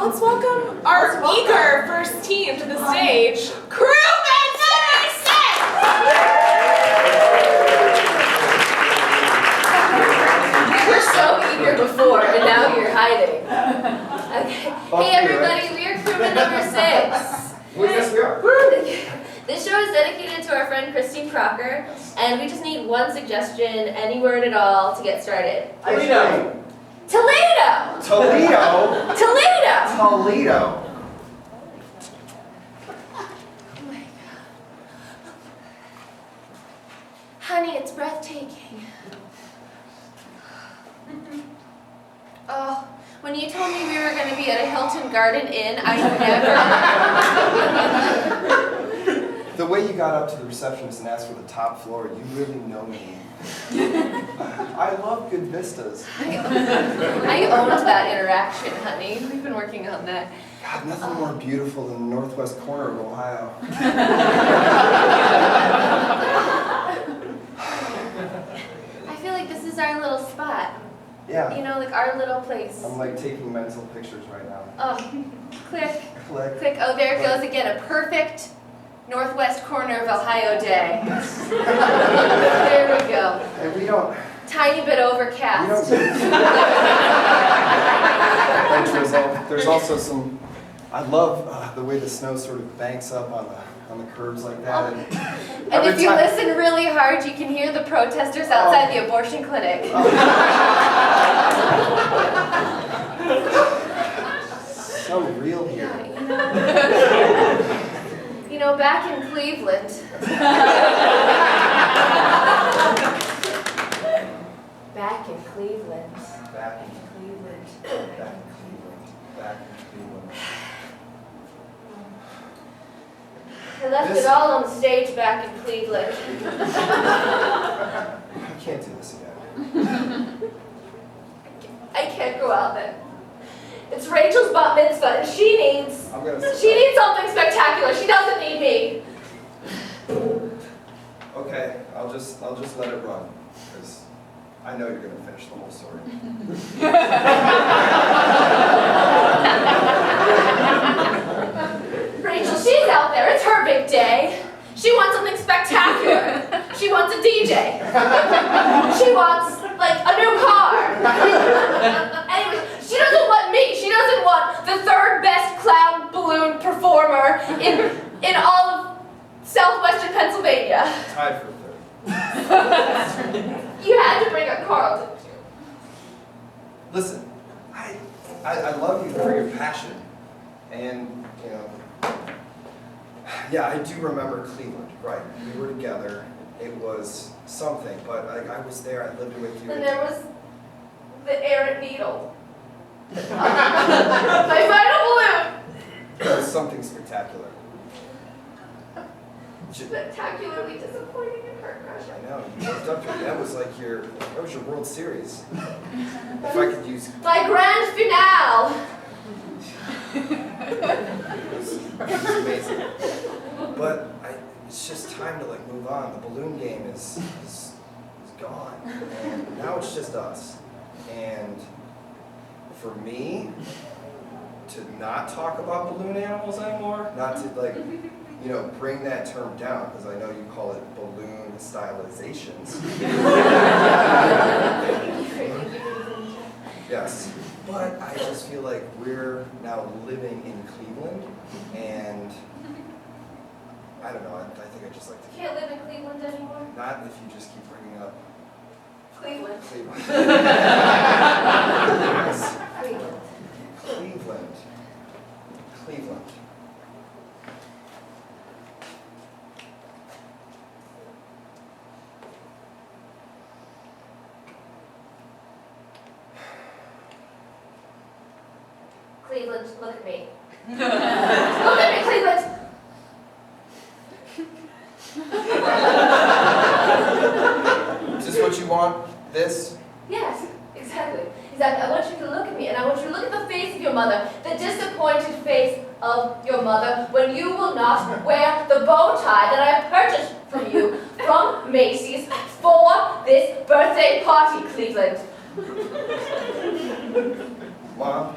let's welcome our eager first team to the stage. Crewman number 6! You were so eager before, and now you're hiding. Okay. Hey everybody, we are Crewman number 6. Well, yes, we are. This show is dedicated to our friend Christine Crocker, and we just need one suggestion, any word at all, to get started. Toledo. Toledo! Toledo. Toledo! Toledo. Oh my God. Honey, it's breathtaking. Oh, when you told me we were going to be at a Hilton Garden Inn, I never... The way you got up to the receptionist and asked for the top floor, you really know me. I love good vistas. I owned that interaction, honey. We've been working on that. God, nothing more beautiful than the northwest corner of Ohio. I feel like this is our little spot. Yeah. You know, like our little place. I'm like taking mental pictures right now. Oh, click, Click. click. Oh, there it goes again. A perfect northwest corner of Ohio day. There we go. And we don't... Tiny bit overcast. There's also some... I love the way the snow sort of banks up on the curbs like that. And if you listen really hard, you can hear the protesters outside the abortion clinic. So real here. You know, back in Cleveland. Back in Cleveland. Back in Cleveland. Back in Cleveland. Back in Cleveland. I left it all on the stage back in Cleveland. I can't do this again. I can't go out then. It's Rachel's bat mitzvah, and she needs something spectacular. She doesn't need me. Okay, I'll just let it run, because I know you're going to finish the whole story. Rachel, she's out there. It's her big day. She wants something spectacular. She wants a DJ. She wants, like, a new car. Anyway, she doesn't want me. She doesn't want the third best clown balloon performer in all of southwestern Pennsylvania. Tied for third. You had to bring up Carl, didn't you? Listen, I love you for your passion, and, you know, yeah, I do remember Cleveland, right. We were together. It was something, but I was there. I lived with you. And there was the errant needle. My final balloon. It was something spectacular. Spectacularly disappointing in her crush. I know. You looked up to me. That was like your World Series. If I could use. My grand finale. It was amazing. But it's just time to like move on. The balloon game is gone. And now it's just us. And for me to not talk about balloon animals anymore, not to like, you know, bring that term down, because I know you call it balloon stylizations. Yes. But I just feel like we're now living in Cleveland, and I don't know, I think I just like to... Can't live in Cleveland anymore? Not if you just keep bringing up Cleveland. Cleveland. Yes. Cleveland. Cleveland. Cleveland. Cleveland, look at me. Look at me, Cleveland! Is this what you want? This? Yes, exactly. Exactly. I want you to look at me, and I want you to look at the face of your mother, the disappointed face of your mother, when you will not wear the bow tie that I purchased from you from Macy's for this birthday party, Cleveland. Mom?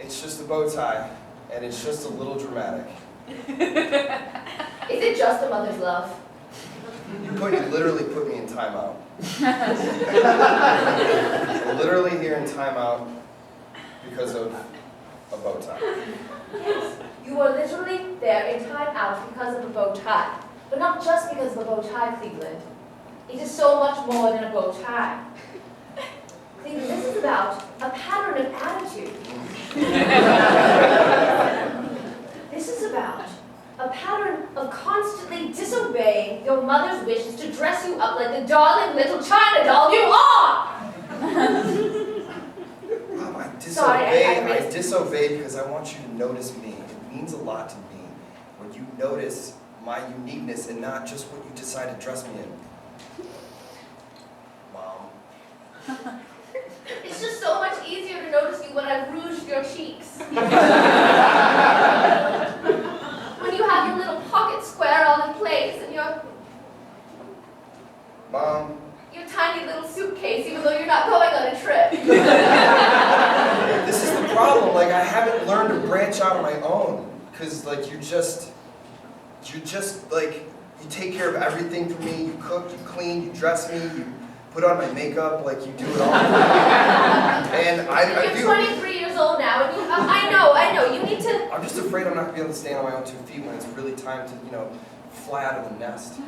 It's just a bow tie, and it's just a little dramatic. Is it just a mother's love? You literally put me in timeout. I'm literally here in timeout because of a bow tie. Yes, you are literally there in time out because of a bow tie. But not just because of a bow tie, Cleveland. It is so much more than a bow tie. Cleveland, this is about a pattern of attitude. This is about a pattern of constantly disobeying your mother's wishes to dress you up like the darling little China doll you are! Mom, I Sorry, disobey. I disobey because I want you to notice me. It means a lot to me when you notice my uniqueness and not just what you decide to dress me in. Mom. It's just so much easier to notice you when I've rouged your cheeks. When you have your little pocket square all in place and your Mom. tiny little suitcase, even though you're not going on a trip. This is the problem. Like, I haven't learned to branch out on my own. Because, like, you're just, like, you take care of everything for me. You cook, you clean, you dress me, you put on my makeup, like, you do it all. And I You're do. 23 years old now, and I know, you need to... I'm just afraid I'm not going to be able to stand on my own 2 feet when it's really time to, fly out of the nest.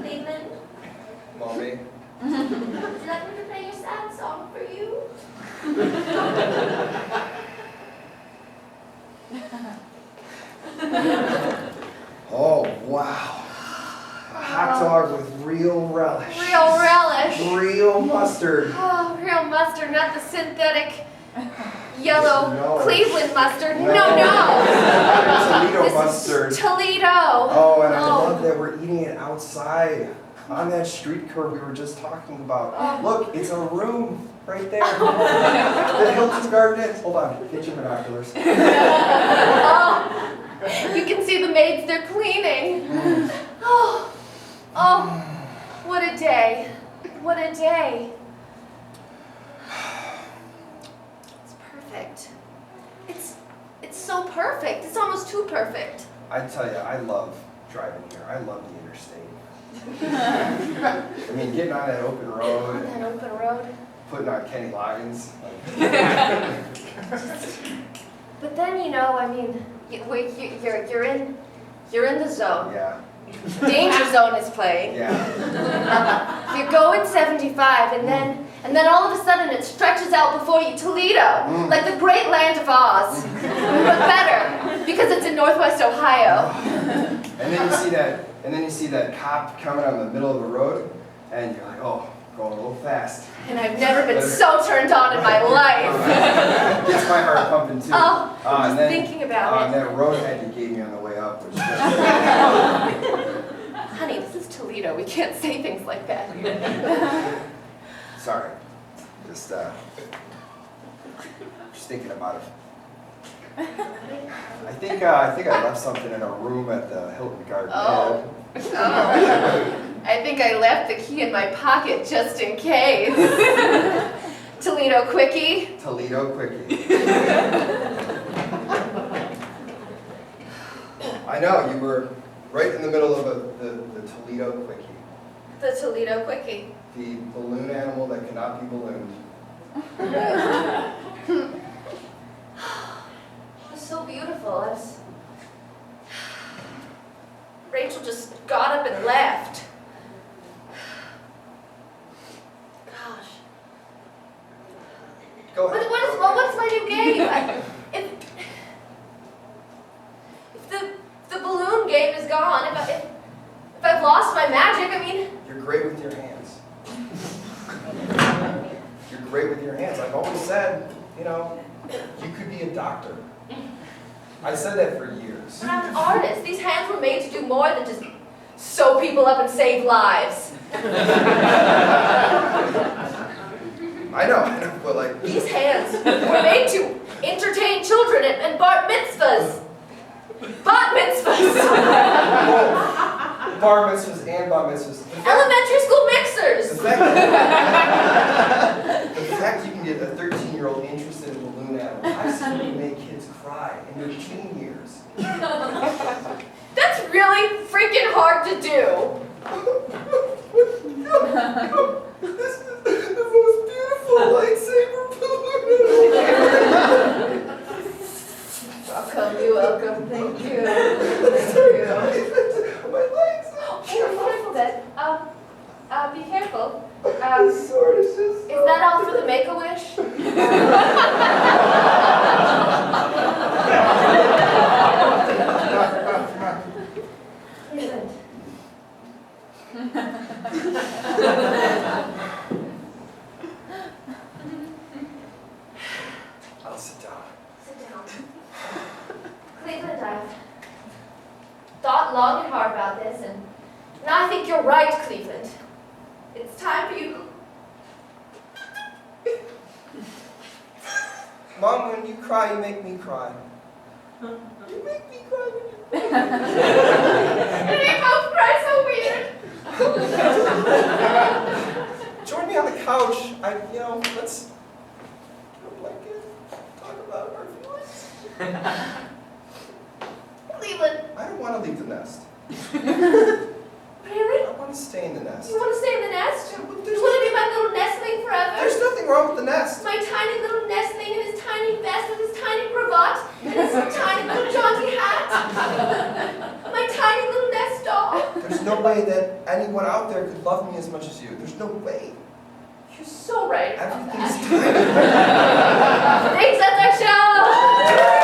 Cleveland, Mommy. would you like me to play your sad song for you? Oh, wow. A hot dog with real relish. Real relish. Real mustard. Oh, real mustard, not the synthetic yellow No. Cleveland mustard. No. No. Toledo This mustard. is Toledo. Oh, and I Oh. love that we're eating it outside on that street curb we were just talking about. Oh. Look, it's a room right there. The Hilton Garden Inn. Hold on, get your binoculars. Oh, you can see the maids, they're cleaning. Oh, what a day. What a day. It's perfect. It's so perfect. It's almost too perfect. I tell you, I love driving here. I love the interstate. I mean, getting on that open On road, that open road. putting on Kenny Loggins. But then, I mean, you're in the zone. Yeah, Danger Zone is playing. yeah. You're going 75, and then all of a sudden it stretches out before you, Toledo, like the great land of Oz, but better because it's in Northwest Ohio. And then you see that cop coming on the middle of the road, and you're like, oh, going a little fast. And I've never been so turned on in my life. Gets my heart pumping too. Oh, And just thinking about And it. that roadhead you gave me on the way up was just... Honey, this is Toledo. We can't say things like that. Sorry. Just thinking about it. I think I left something in a room at the Hilton Garden Inn. Oh. I think I left the key in my pocket just in case. Toledo Quickie. Toledo Quickie. I know, you were right in the middle of the Toledo Quickie. The Toledo Quickie. The balloon animal that cannot be ballooned. It was so beautiful. Rachel just got up and left. Gosh. Go ahead. What's my new game? If the balloon game is gone, if I've lost my magic, I mean... You're great with your hands. You're great with your hands. I've always said, you could be a doctor. I said that for years. But I'm an artist. These hands were made to do more than just sew people up and save lives. I know, but like... These hands were made to entertain children and bar mitzvahs. Bat mitzvahs. Bar mitzvahs and bar mitzvahs. Elementary school mixers. The fact cry in your teen years. That's really freaking hard to do. This is the most beautiful lightsaber balloon. Welcome, you're welcome. Thank you. My legs. Oh, careful that. Be careful. This sword is just. Is that all for the Make-A-Wish? Cleveland. I'll sit down. Sit down. Cleveland, I've thought long and hard about this, and I think you're right, Cleveland. It's time for you. Mom, when you cry, you make me cry. You make me cry when you cry. And we both cry so weird. Join me on the couch. Let's get a blanket. Talk about our feelings. Cleveland, I don't want to leave the nest. really? I want to stay in the nest. You want to stay in the nest? Yeah, but You there's, want to be my little nestling forever? there's nothing wrong with the nest. My tiny little nestling in his tiny vest with his tiny cravat and his tiny little jaunty hat. My tiny little nest doll. There's no way that anyone out there could love me as much as you. There's no way. You're so right about Everything's that. tiny. Thanks, that's our show.